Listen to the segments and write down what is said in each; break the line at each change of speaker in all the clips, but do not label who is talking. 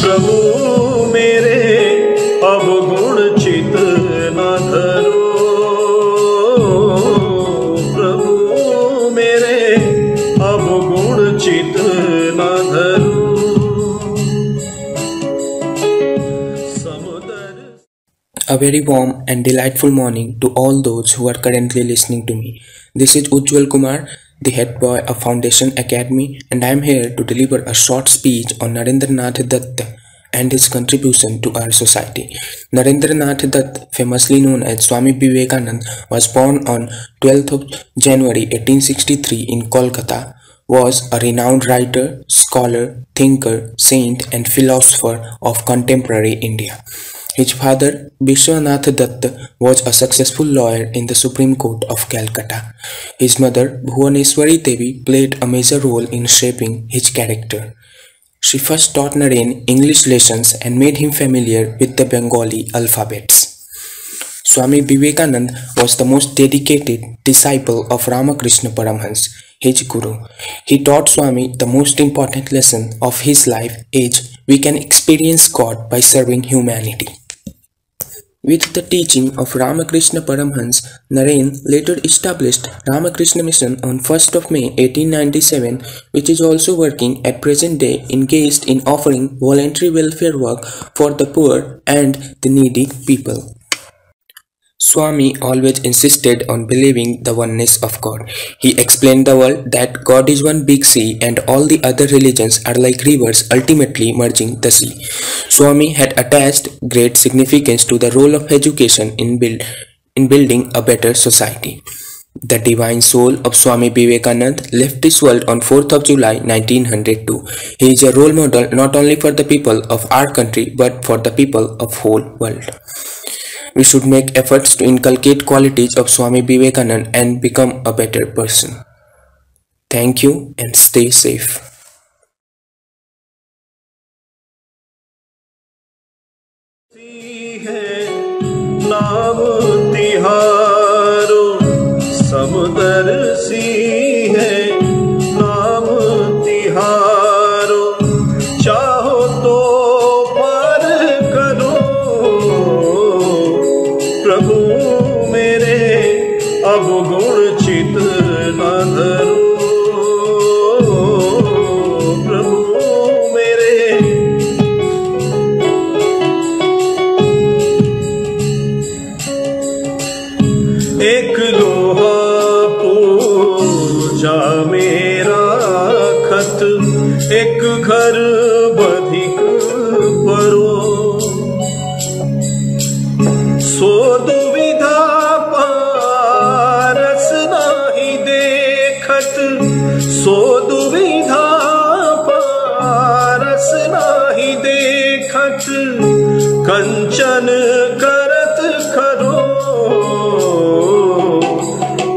प्रभु मेरे अवगुण चित न धरो, प्रभु मेरे अवगुण चित न धरो।
A very warm and delightful morning to all those who are currently listening to me. This is Ujjwal Kumar, the head boy of Foundation Academy, and I am here to deliver a short speech on Narendranath Dutt and his contribution to our society. Narendranath Dutt, famously known as Swami Vivekananda, was born on 12th of January 1863 in Kolkata, was a renowned writer, scholar, thinker, saint and philosopher of contemporary India. His father, Vishwanath Dutt, was a successful lawyer in the Supreme Court of Calcutta. His mother, Bhuvaneshwari Devi, played a major role in shaping his character. She first taught Naren English lessons and made him familiar with the Bengali alphabets. Swami Vivekananda was the most dedicated disciple of Ramakrishna Paramhans, his guru. He taught Swami the most important lesson of his life is we can experience God by serving humanity. With the teaching of Ramakrishna Paramhans, Naren later established Ramakrishna Mission on 1st of May 1897, which is also working at present day engaged in offering voluntary welfare work for the poor and the needy people. Swami always insisted on believing the oneness of God. He explained the world that God is one big sea and all the other religions are like rivers ultimately merging the sea. Swami had attached great significance to the role of education in building a better society. The divine soul of Swami Vivekananda left this world on 4th of July 1902. He is a role model not only for the people of our country but for the people of whole world. We should make efforts to inculcate qualities of Swami Vivekananda and become a better person. Thank you and stay safe.
नाम तिहारो समदर्शी है, नाम तिहारो चाहो तो पार करो, प्रभु मेरे अवगुण चित न धरो, प्रभु मेरे एक लोहा पूजा मेरा खत, एक घर बधिक परो, सो दुविधा पारस नाही देखत, सो दुविधा पारस नाही देखत, कंचन करत खरो,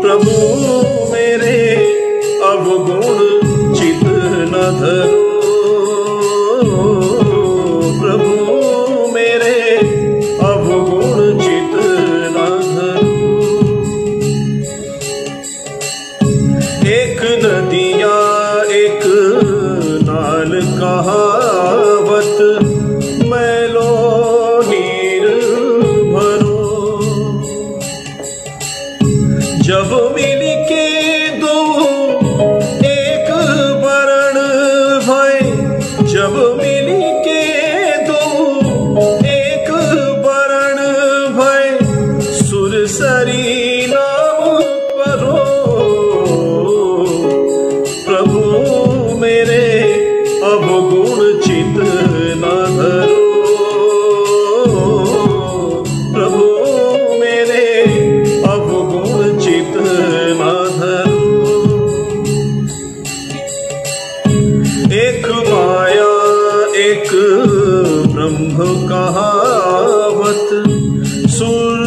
प्रभु मेरे अवगुण चित न धरो, प्रभु मेरे अवगुण चित न धरो। एक नदिया एक नाल कहावत, मैलो नीर भरो, जब मिल के दो एक वरण भय, जब मिल के दो एक वरण भय, सुरसरी नाम परो, प्रभु मेरे अवगुण चित न धरो, प्रभु मेरे अवगुण चित न धरो। एक माया एक ब्रह्म कहावत, सुर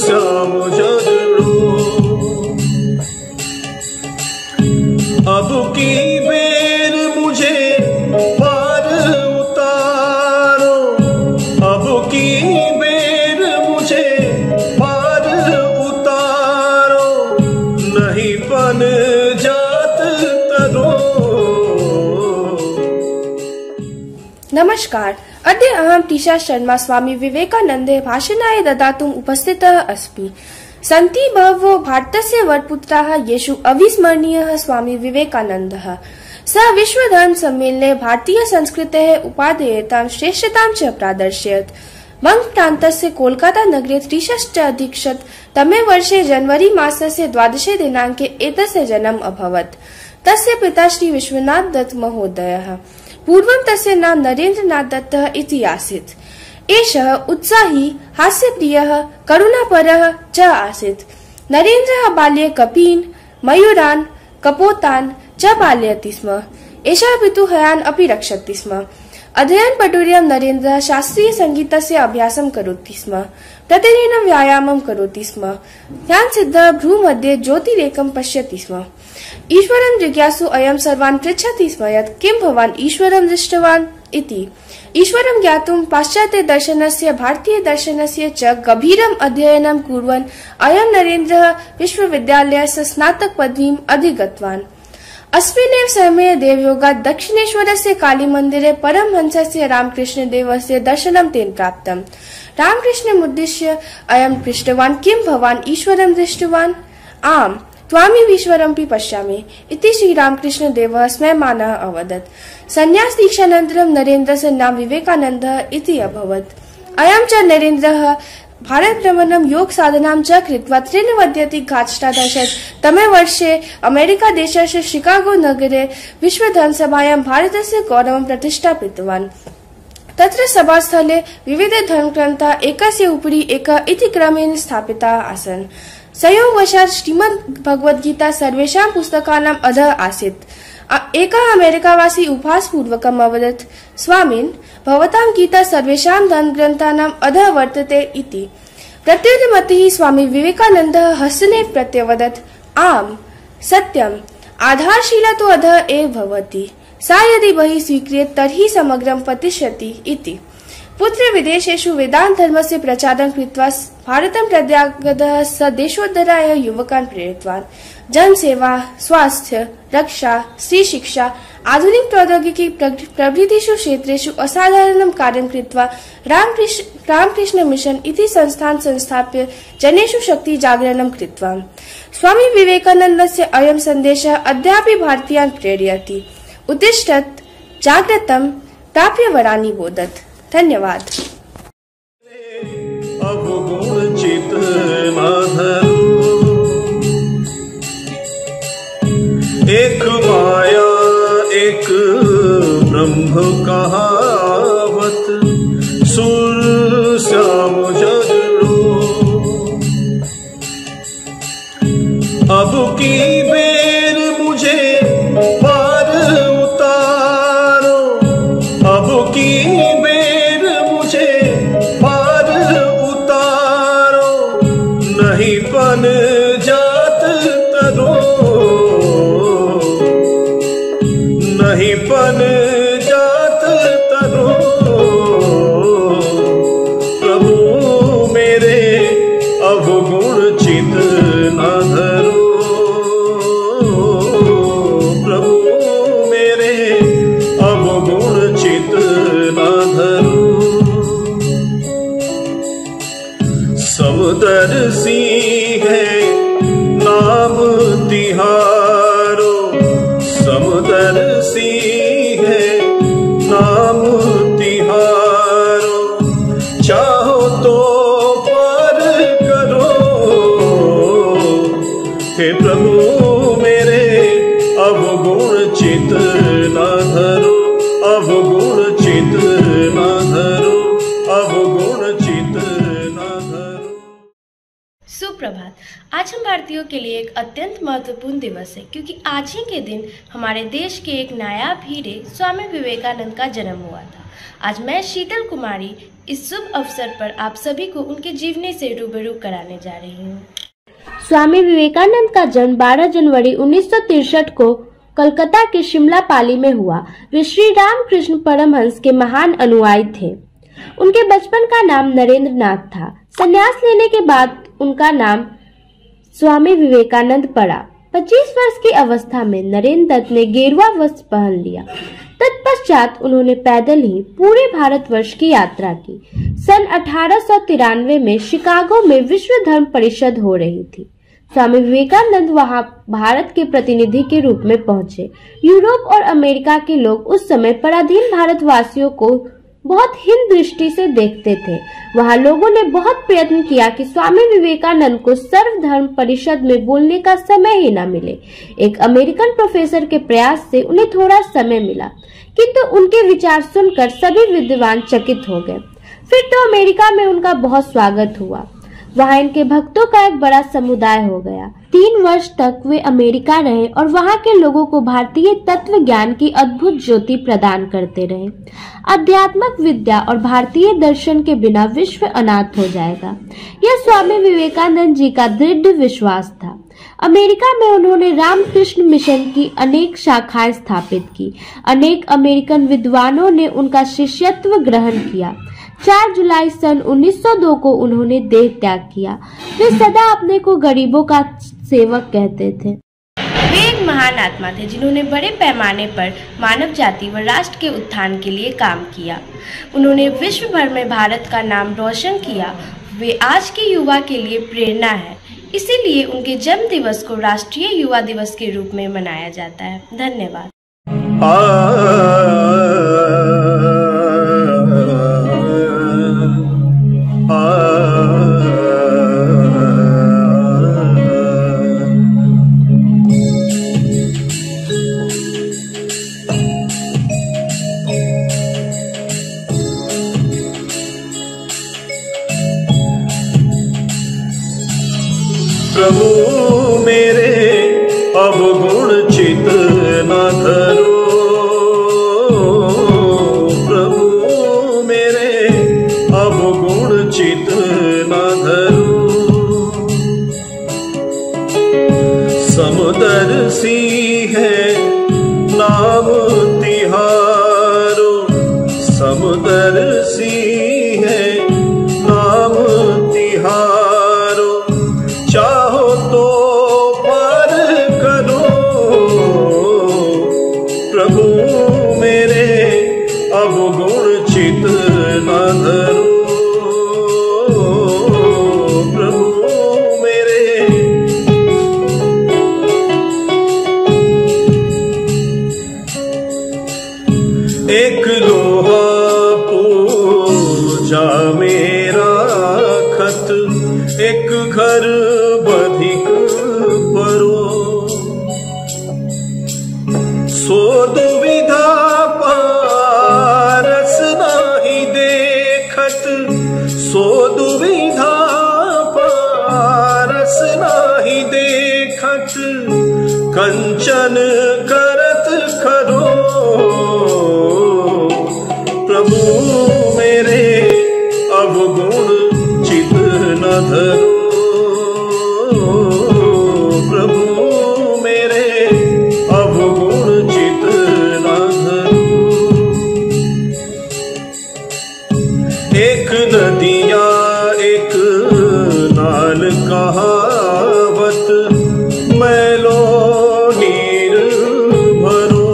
श्याम जगड़ो, अब की बेर मुझे पार उतारो, अब की बेर मुझे पार उतारो, नहीं पन जात तरो।
नमस्कार। अद्य अहं टीशा शर्मा स्वामी विवेकानन्दे भाषणाय ददातुम् उपस्थितः अस्मि। सन्ति बहवो भारतस्य वरपुत्राः येषु अविस्मरणीयः स्वामी विवेकानन्दः। सः विश्वधर्म सम्मेलने भारतीय संस्कृतेः उपादेयतां श्रेष्ठतां च प्रादर्शयत्। वङ्गप्रान्तस्य कोलकाता नगरे 63-तमे वर्षे जनवरी मासस्य 12 दिनाङ्के एतस्य जन्म अभवत्। तस्य पिता श्री विश्वनाथ दत्त महोदयः। पूर्वं तस्य नाम नरेन्द्रनाथ दत्तः इति आसीत्। एषः उत्साही, हास्यप्रियः, करुणापरः च आसीत्। नरेन्द्रः बाल्ये कपीन्, मयूरान्, कपोतान् च पालयति स्म। एषः पितुः अपि रक्षति स्म। अध्ययनपटुर्यं नरेन्द्रः शास्त्रीयसङ्गीतस्य अभ्यासं करोति स्म। प्रतिदिनं व्यायामं करोति स्म। ध्यानसिद्धः भ्रूमध्ये ज्योतिरेकं पश्यति स्म। ईश्वरं जिज्ञासु अयं सर्वान् पृच्छति स्म यत् किं भवान् ईश्वरं दृष्टवान् इति। ईश्वरं ज्ञातुं पाश्चात्यदर्शनस्य भारतीयदर्शनस्य च गभीरम् अध्ययनं कुर्वन् अयं नरेन्द्रः विश्वविद्यालयस्य स्नातकपदवीम् अधिगतवान्। अस्मिन्नेव समये देवयोगात् दक्षिणेश्वरस्य कालीमन्दिरे परमहंसस्य रामकृष्णदेवस्य दर्शनं तेन प्राप्तम्। रामकृष्णमुद्दिश्य अयं पृष्टवान् किं भवान् ईश्वरं दृष्टवान्? आम्, त्वामीश्वरमपि पश्यामि इति श्रीरामकृष्णदेवः स्मयमानः अवदत्। संन्यासदीक्षानन्तरं नरेन्द्रस्य नाम विवेकानन्दः इति अभवत्। अयं च नरेन्द्रः भारतभ्रमणं योगसाधनां च कृत्वा 83-तमे वर्षे अमेरिकादेशस्य शिकागो नगरे विश्वधर्मसभायां भारतस्य गौरवं प्रतिष्ठापितवान्। तत्र सभास्थले विविध धर्मग्रन्थाः एकस्य उपरि एकः इति क्रमेण स्थापिताः आसन्। संयोगवशात् श्रीमद्भगवद्गीता सर्वेषां पुस्तकानाम् अधः आसीत्। एकः अमेरिकावासी उपहासपूर्वकम् अवदत्, स्वामिन्, भवतां गीता सर्वेषां धर्मग्रन्थानाम् अधः वर्तते इति। प्रत्युत्तरमतिः स्वामी विवेकानन्दः हसने प्रत्यवदत्, आम्, सत्यम्, आधारशिला तु अधः एव भवति। सा यदि बहिः स्वीक्रियेत तर्हि समग्रं पतिष्यति इति। पुत्र विदेशेषु वेदान्त धर्मस्य प्रचारं कृत्वा भारतं प्रत्यागतः स देशोद्धराय युवकान् प्रेरितवान्। जनसेवा, स्वास्थ्य, रक्षा, स्त्री शिक्षा, आधुनिक प्रौद्योगिकी प्रभृतिषु क्षेत्रेषु असाधारणं कार्यं कृत्वा रामकृष्ण मिशन इति संस्थान् संस्थाप्य जनेषु शक्ति जागरणं कृतवान्। स्वामी विवेकानन्दस्य अयं सन्देशः अद्यापि भारतीयान् प्रेरयति। उत्तिष्ठत्, जाग्रतं, प्राप्य वरानि बोधत्। धन्यवाद।
अवगुण चित माधव, एक माया एक ब्रह्म कहावत, सुर श्याम जगरो। अब की बेर मुझे पार उतारो, अब की बेर मुझे पार उतारो, नहीं पन जात तरो, नहीं पन जात तरो। प्रभु मेरे अवगुण चित न धरो, प्रभु मेरे अवगुण चित न धरो। समदर्शी है नाम तिहारो, समदर्शी है नाम तिहारो, चाहो तो पार करो। हे प्रभु मेरे अवगुण चित न धरो, अवगुण चित न धरो, अवगुण चित न धरो।
सुप्रभात। आज हम भारतीयों के लिए एक अत्यंत महत्वपूर्ण दिवस है, क्योंकि आज ही के दिन हमारे देश के एक नायाब हीरे स्वामी विवेकानंद का जन्म हुआ था। आज मैं शीतल कुमारी इस शुभ अवसर पर आप सभी को उनके जीवनी से रूबरू कराने जा रही हूँ।
स्वामी विवेकानंद का जन्म 12 जनवरी 1963 को कलकत्ता के शिमला पाली में हुआ। वे श्री रामकृष्ण परमहंस के महान अनुयायी थे। उनके बचपन का नाम नरेंद्र नाथ था। संन्यास लेने के बाद उनका नाम स्वामी विवेकानंद पड़ा। 25 वर्ष की अवस्था में नरेंद्र दत्त ने गेरुआ वस्त्र पहन लिया। तत्पश्चात उन्होंने पैदल ही पूरे भारतवर्ष की यात्रा की। सन 1893 में शिकागो में विश्व धर्म परिषद हो रही थी। स्वामी विवेकानंद वहां भारत के प्रतिनिधि के रूप में पहुंचे। यूरोप और अमेरिका के लोग उस समय पराधीन भारतवासियों को बहुत हीन दृष्टि से देखते थे। वहां लोगों ने बहुत प्रयत्न किया कि स्वामी विवेकानंद को सर्वधर्म परिषद में बोलने का समय ही न मिले। एक अमेरिकन प्रोफेसर के प्रयास से उन्हें थोड़ा समय मिला, किंतु उनके विचार सुनकर सभी विद्वान चकित हो गए। फिर तो अमेरिका में उनका बहुत स्वागत हुआ। वहां इनके भक्तों का एक बड़ा समुदाय हो गया। 3 वर्ष तक वे अमेरिका रहे और वहां के लोगों को भारतीय तत्व ज्ञान की अद्भुत ज्योति प्रदान करते रहे। आध्यात्मिक विद्या और भारतीय दर्शन के बिना विश्व अनाथ हो जाएगा, यह स्वामी विवेकानंद जी का दृढ़ विश्वास था। अमेरिका में उन्होंने रामकृष्ण मिशन की अनेक शाखाएं स्थापित की। अनेक अमेरिकन विद्वानों ने उनका शिष्यत्व ग्रहण किया। 4 जुलाई सन 1902 को उन्होंने देह त्याग किया। वे सदा अपने को गरीबों का सेवक कहते थे।
वे एक महान आत्मा थे जिन्होंने बड़े पैमाने पर मानव जाति व राष्ट्र के उत्थान के लिए काम किया। उन्होंने विश्व भर में भारत का नाम रोशन किया। वे आज के युवा के लिए प्रेरणा है। इसीलिए उनके जन्म दिवस को राष्ट्रीय युवा दिवस के रूप में मनाया जाता है। धन्यवाद।
प्रभु मेरे अवगुण चित न धरो, प्रभु मेरे अवगुण चित न धरो। समदर्शी है नाम तिहारो, समदर्शी है नाम तिहारो। चाहो तो पार करो, प्रभु मेरे अवगुण चित न धरो, प्रभु मेरे। एक लोहा पूजा मेरा खत, एक घर बधिक परो। सो दुविधा पारस नाही देखत, सो दुविधा पारस नाही देखत। कंचन करत खरो, प्रभु मेरे अवगुण चित न धरो, प्रभु मेरे अवगुण चित न धरो। एक नदिया एक नाल कहावत, मैलो नीर भरो।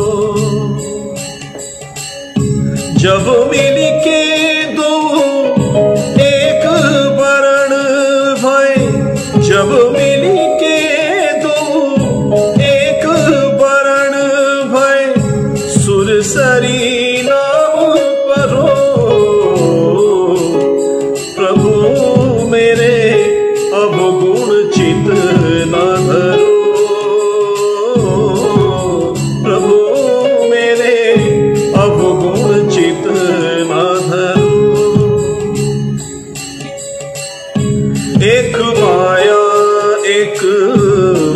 जब मिली के दो एक वरण भय, जब मिली के दो एक वरण भय। सुरसरी नाम परो, प्रभु मेरे अवगुण चित न धरो, प्रभु मेरे अवगुण चित न धरो। एक माया एक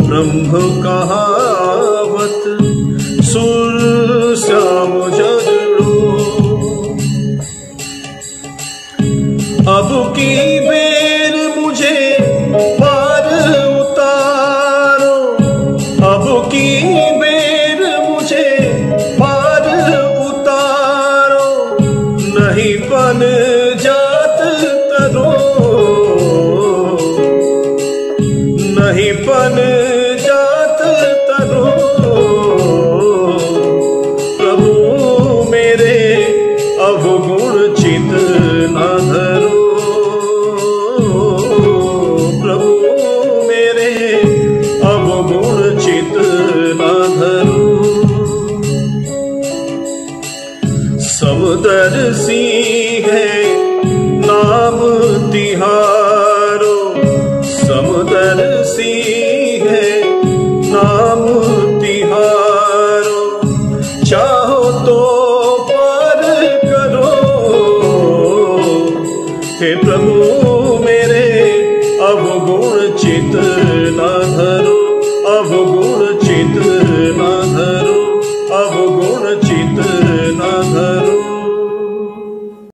ब्रह्म कहावत, सुर श्याम जगड़ो। अब की बेर मुझे पार उतारो, अब की बेर मुझे पार उतारो। नहीं बन जात तरो, नहीं बन जात समदर्शी है नाम तिहारो, समदर्शी है नाम तिहारो। चाहो तो पार करो हे प्रभु मेरे अवगुण चित